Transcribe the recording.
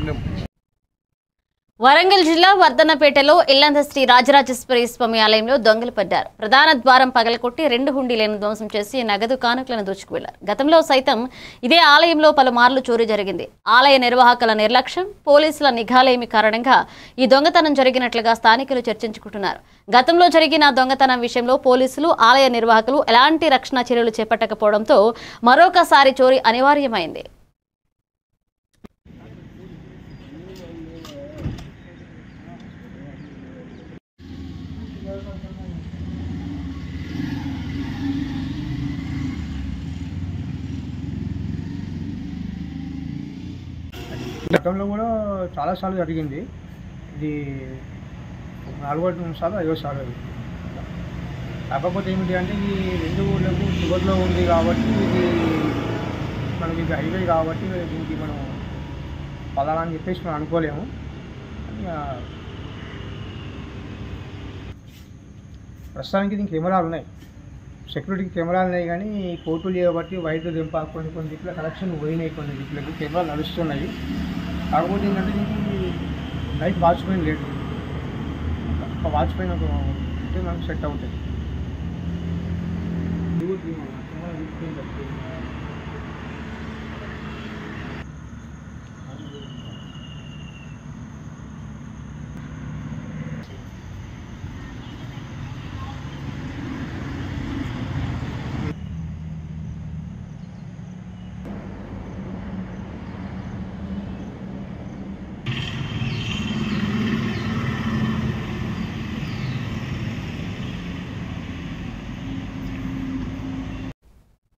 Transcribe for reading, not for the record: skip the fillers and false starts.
పుణ్యం. వరంగల్ జిల్లా వర్ధన్నపేటలో ఇల్లంద శ్రీ రాజరాజేశ్వరి స్వామి ఆలయంలో దొంగలు పడ్డారు. ప్రధాన ద్వారం పగలకొట్టి 2 హుండీలను ధ్వంసం చేసి నగదు కానుకలను దోచుకువెళ్లారు. గతంలో సైతం ఇదే ఆలయంలో పలుమార్లు చోరీ జరిగింది. ఆలయ నిర్వాహకుల నిర్లక్ష్యం, పోలీసుల నిఘాలేమి కారణంగా ఈ దొంగతనం జరిగినట్లుగా స్థానికులు చర్చించుకుంటున్నారు. గతంలో జరిగిన దొంగతనం విషయంలో పోలీసులు, ఆలయ నిర్వాహకులు ఎలాంటి రక్షణ చర్యలు చేపట్టకపోవడంతో మరొకసారి చోరీ అనివార్యమైంది. గతంలో కూడా చాలాసార్లు జరిగింది. ఇది 4 సార్లు 5 సార్లు. కాకపోతే ఏమిటి అంటే ఈ 2 ఊళ్ళకు చివరిలో ఉంది కాబట్టి ఇది మనకి ఇది హైవే కాబట్టి దీనికి మనం పలానా అని చెప్పేసి మనం అనుకోలేము. ప్రస్తుతానికి దీనికి కెమెరాలు ఉన్నాయి, సెక్యూరిటీకి కెమెరాలు ఉన్నాయి, కానీ కోర్టులు చేయబట్టి వైద్యులు దింప కొన్ని దిక్కుల కలెక్షన్ పోయినాయి, కొన్ని దిక్కులకి కెమెరాలు నడుస్తున్నాయి. కాకపోతే ఏంటంటే దీనికి నైట్ వాచ్మెన్ లేదు, ఒక వాచ్మెన్ ఉంటే మనకు సెట్ అవుతుంది.